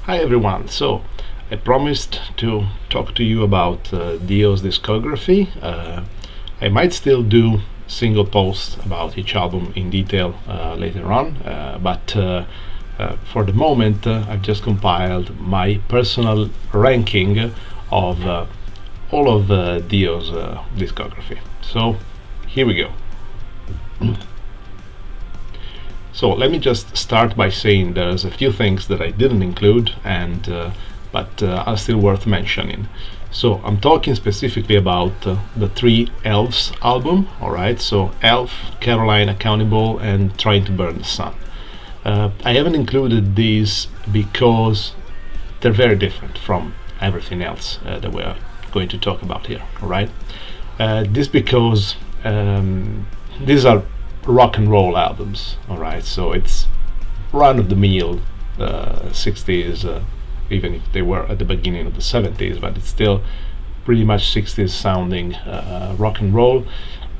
Hi everyone. So I promised to talk to you about Dio's discography. I might still do single posts about each album in detail later on, but for the moment I've just compiled my personal ranking of all of Dio's discography. So here we go. So let me just start by saying there's a few things that I didn't include, but are still worth mentioning. So I'm talking specifically about the three Elves album. All right, so Elf, Caroline, Accountable, and Trying to Burn the Sun. I haven't included these because they're very different from everything else that we're going to talk about here. All right, this because these are rock and roll albums. All right, so it's run-of-the-mill 60s, even if they were at the beginning of the 70s, but it's still pretty much 60s sounding rock and roll,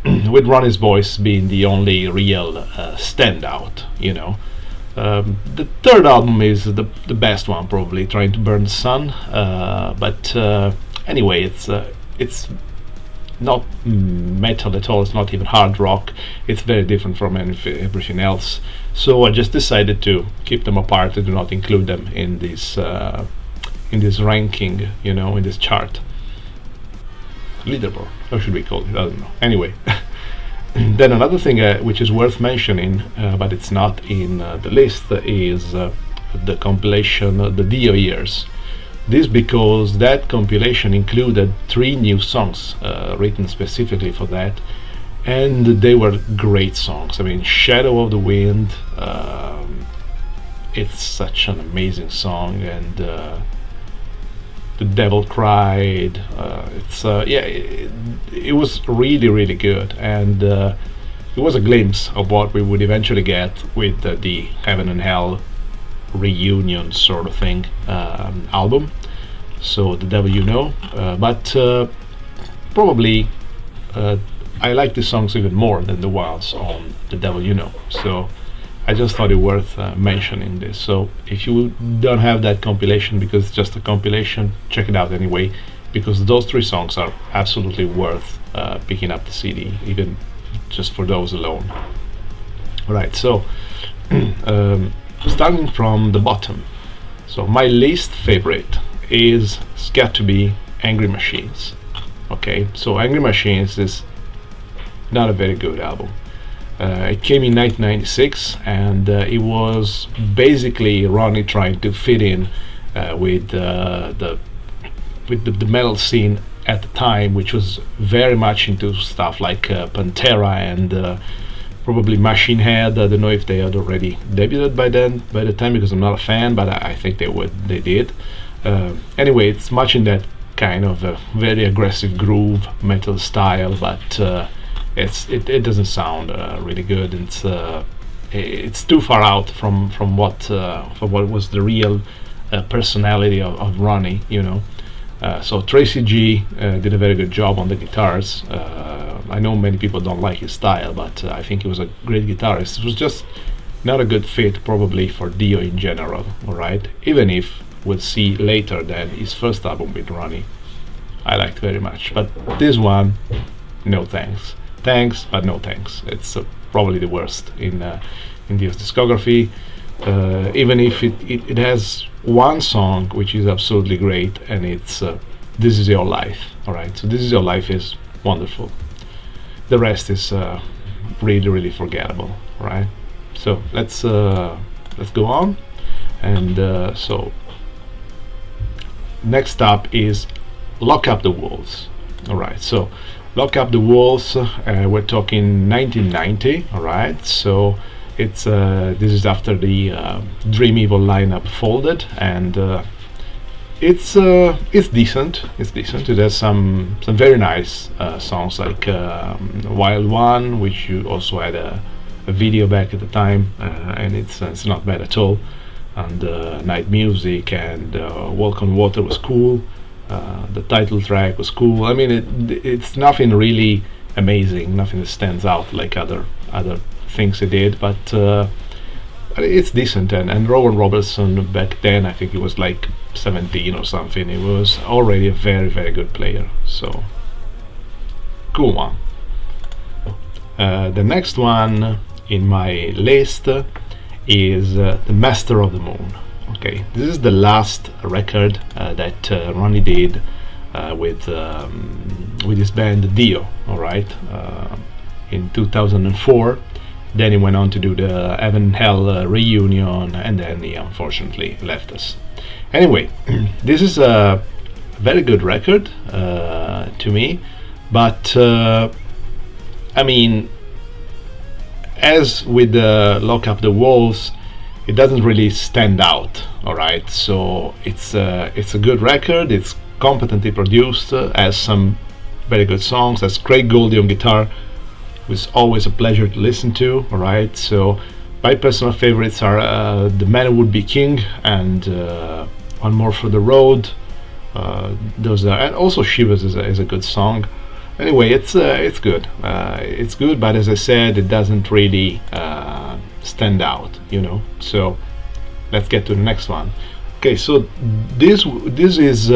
with Ronnie's voice being the only real standout. The third album is the best one, probably, Trying to Burn the Sun, but anyway, it's not metal at all. It's not even hard rock. It's very different from everything else. So I just decided to keep them apart and do not include them in this ranking, in this chart. Leaderboard, how should we call it? I don't know. Anyway, then another thing which is worth mentioning, but it's not in the list, is the compilation, the Dio Years. This because that compilation included 3 new songs written specifically for that, and they were great songs. I mean, Shadow of the Wind, it's such an amazing song, and The Devil Cried, it was really good, and it was a glimpse of what we would eventually get with the Heaven and Hell reunion sort of thing album. So The Devil You Know, but probably I like the songs even more than the ones on The Devil You Know, so I just thought it worth mentioning this. So if you don't have that compilation, because it's just a compilation, check it out anyway, because those 3 songs are absolutely worth picking up the CD, even just for those alone. Alright, so starting from the bottom, so my least favorite is got to be Angry Machines. Okay, so Angry Machines is not a very good album. It came in 1996, and it was basically Ronnie trying to fit in with the metal scene at the time, which was very much into stuff like Pantera and probably Machine Head. I don't know if they had already debuted by the time, because I'm not a fan, but I think they did. Anyway, it's much in that kind of a very aggressive groove metal style, but it doesn't sound really good. It's too far out from what was the real personality of Ronnie. So Tracy G did a very good job on the guitars. I know many people don't like his style, but I think he was a great guitarist. It was just not a good fit probably for Dio in general. All right, even if we'll see later that his first album with Ronnie I liked very much, but this one, no thanks. Thanks, but no thanks. It's probably the worst in Dio's discography, even if it has one song which is absolutely great, and it's This Is Your Life. Alright, so This Is Your Life is wonderful. The rest is really forgettable. Right, so let's go on. And so next up is Lock Up the Walls. Alright, so Lock Up the Walls, we're talking 1990. Alright, so it's this is after the Dream Evil lineup folded, and it's decent. It's decent. It has some very nice songs like Wild One, which you also had a video back at the time, and it's not bad at all. And Night Music and Walk on Water was cool. The title track was cool. I mean, it's nothing really amazing, nothing that stands out like other things it did, but it's decent. And Rowan Robertson back then, I think he was like 17 or something. He was already a very, very good player. So cool one. The next one in my list is The Master of the Moon. Okay, this is the last record that Ronnie did with his band Dio. All right, in 2004. Then he went on to do the Heaven and Hell reunion, and then he unfortunately left us. Anyway, this is a very good record to me, but I mean, as with Lock Up the Walls, it doesn't really stand out. All right, so it's a good record. It's competently produced, has some very good songs. Has Craig Goldie on guitar, who's always a pleasure to listen to. All right, so my personal favorites are The Man Who Would Be King and One More for the Road. Those are, and also Shivers is a good song. Anyway, it's good. It's good, but as I said, it doesn't really stand out, you know. So let's get to the next one. Okay, so this is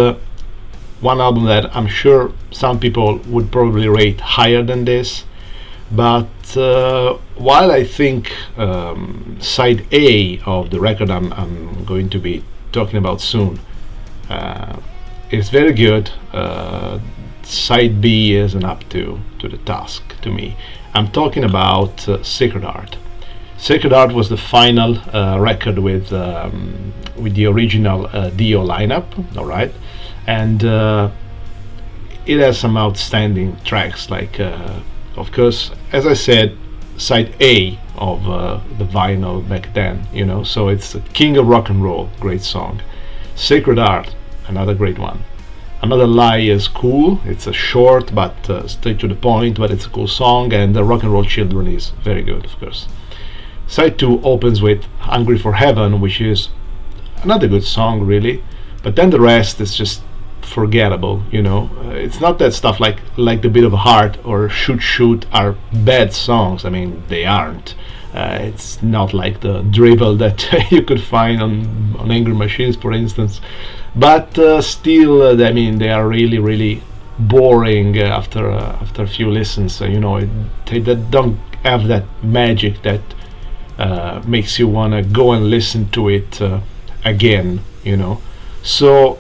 one album that I'm sure some people would probably rate higher than this, but while I think side A of the record I'm going to be talking about soon is very good, side B isn't up to the task to me. I'm talking about Sacred Heart. Sacred Heart was the final record with the original Dio lineup, all right, and it has some outstanding tracks, like of course, as I said, side A of the vinyl back then, you know, so it's King of Rock and Roll, great song. Sacred Heart, another great one. Another Lie is cool. It's a short but straight to the point, but it's a cool song. And the Rock and Roll Children is very good, of course. Side 2 opens with Hungry for Heaven, which is another good song, really. But then the rest is just forgettable, you know. It's not that stuff like The Beat of a Heart or Shoot Shoot are bad songs. I mean, they aren't. It's not like the drivel that you could find on Angry Machines, for instance. But still, I mean, they are really, really boring after a few listens. You know, they don't have that magic that makes you want to go and listen to it again. You know, so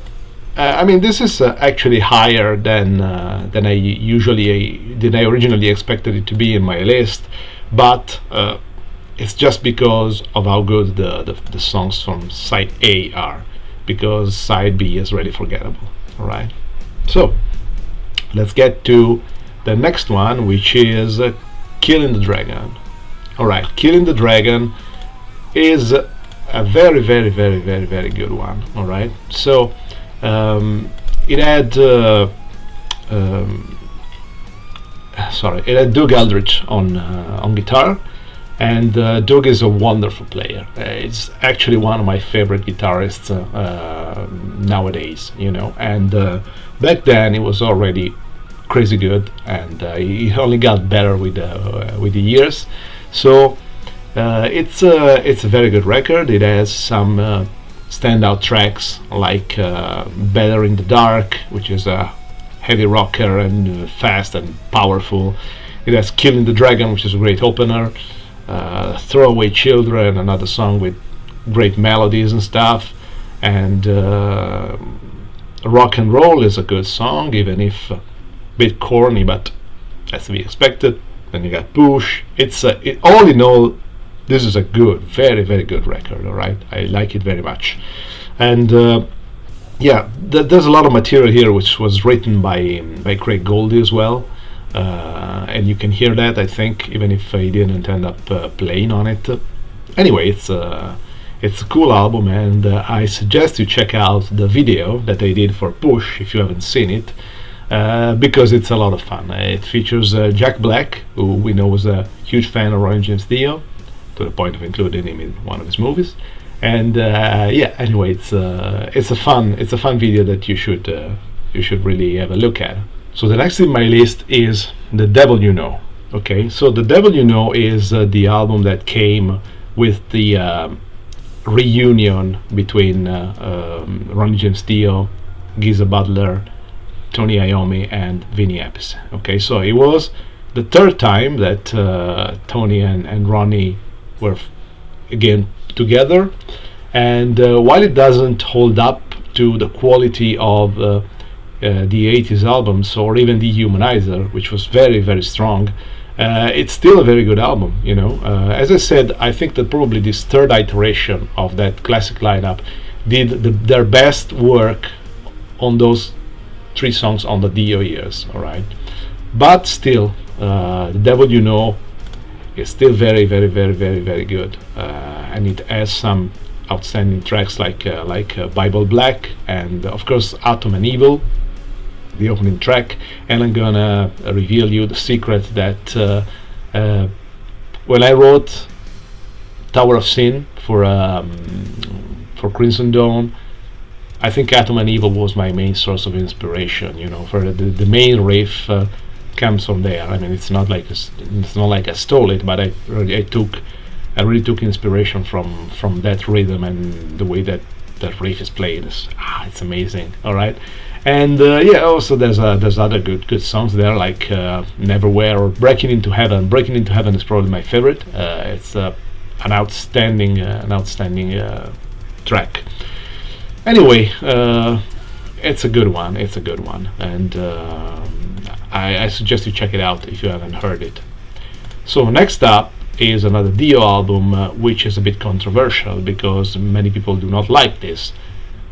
I mean, this is actually higher than I originally expected it to be in my list, but it's just because of how good the songs from side A are, because side B is really forgettable. All right, so let's get to the next one, which is Killing the Dragon. All right, Killing the Dragon is a very, very, very, very, very good one. All right, so it had Doug Eldridge on guitar, and Doug is a wonderful player. It's actually one of my favorite guitarists nowadays, you know. And back then, he was already crazy good, and he only got better with the years. So it's a very good record. It has some standout tracks like Better in the Dark, which is a heavy rocker and fast and powerful. It has Killing the Dragon, which is a great opener. Throwaway Children, another song with great melodies and stuff. And Rock and Roll is a good song, even if a bit corny, but as to be expected. Then you got Push. All in all, this is a good, very, very good record. All right, I like it very much. And yeah, there's a lot of material here which was written by Craig Goldie as well. And you can hear that, I think, even if he didn't end up playing on it. Anyway, it's a cool album, and I suggest you check out the video that they did for Push if you haven't seen it, because it's a lot of fun. It features Jack Black, who we know was a huge fan of Ronnie James Dio, to the point of including him in one of his movies. And yeah, anyway, it's a fun video that you should really have a look at. So the next in my list is The Devil You Know. Okay, so The Devil You Know is the album that came with the reunion between Ronnie James Dio, Geezer Butler, Tony Iommi, and Vinny Appice. Okay, so it was the third time that Tony and Ronnie were again together, and while it doesn't hold up to the quality of the 80s albums or even the Humanizer, which was very, very strong, it's still a very good album, you know. As I said, I think that probably this third iteration of that classic lineup did their best work on those three songs on the Dio years, all right. But still, The Devil You Know is still very, very, very, very, very good, and it has some outstanding tracks like Bible Black, and of course Atom and Evil, the opening track. And I'm gonna reveal you the secret that when I wrote Tower of Sin for Crimson Dawn, I think Atom and Evil was my main source of inspiration. You know, for the main riff comes from there. I mean, it's not like I stole it, but I really took inspiration from that rhythm and the way that riff is played. It's amazing. All right. And yeah, also there's other good songs there, like Neverwhere or Breaking Into Heaven. Breaking Into Heaven is probably my favorite. It's an outstanding track. Anyway, it's a good one. It's a good one, and I suggest you check it out if you haven't heard it. So next up is another Dio album, which is a bit controversial because many people do not like this,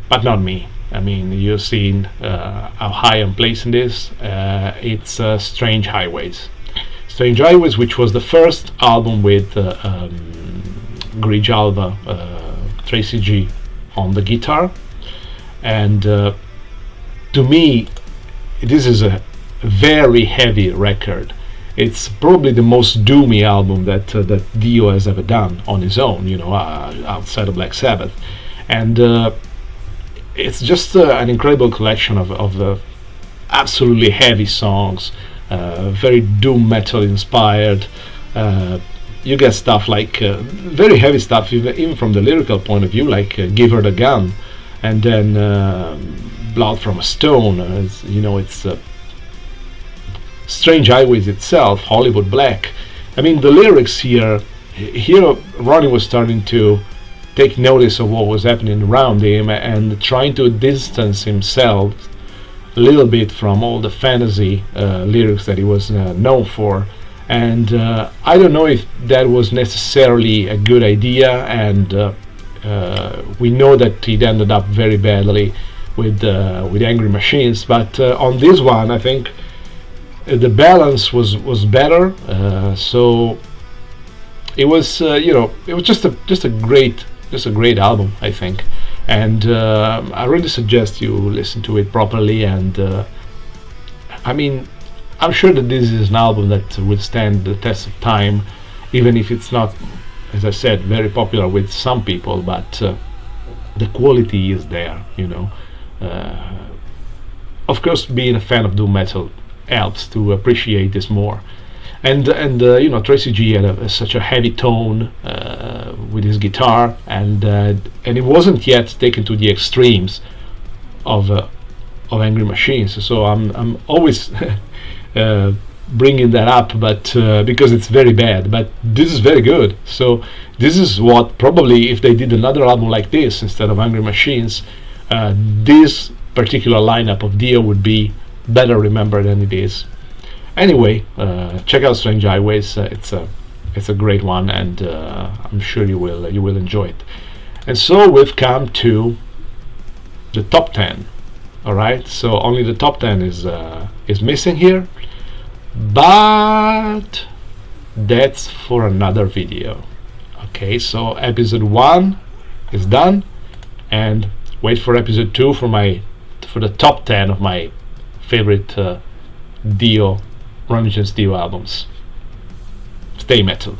but not me. I mean, you've seen how high I'm placing this. It's Strange Highways. Strange Highways, which was the first album with Grijalva, Tracy G on the guitar. And to me, this is a very heavy record. It's probably the most doomy album that Dio has ever done on his own, you know, outside of Black Sabbath. And it's just an incredible collection of absolutely heavy songs, very doom metal inspired. You get stuff like very heavy stuff, even from the lyrical point of view, like Give Her the Gun, and then Blood from a Stone. It's Strange Highways itself, Hollywood Black. I mean, the lyrics here Ronnie was starting to take notice of what was happening around him and trying to distance himself a little bit from all the fantasy lyrics that he was known for. And I don't know if that was necessarily a good idea, and we know that it ended up very badly with Angry Machines, but on this one I think the balance was better, so it was it was just a great album, I think. And I really suggest you listen to it properly. And I mean, I'm sure that this is an album that will stand the test of time, even if it's not, as I said, very popular with some people, but the quality is there, you know. Of course, being a fan of doom metal helps to appreciate this more. And Tracy G had such a heavy tone with his guitar, and it wasn't yet taken to the extremes of Angry Machines. So I'm always bringing that up, but because it's very bad. But this is very good. So this is what probably, if they did another album like this instead of Angry Machines, this particular lineup of Dio would be better remembered than it is. Anyway, check out Strange Highways. It's a great one, and I'm sure you will enjoy it. And so we've come to the top 10. All right, so only the top 10 is missing here, but that's for another video. Okay, so episode 1 is done, and wait for episode 2 for the top 10 of my favorite Ronnie James Dio albums. Stay metal.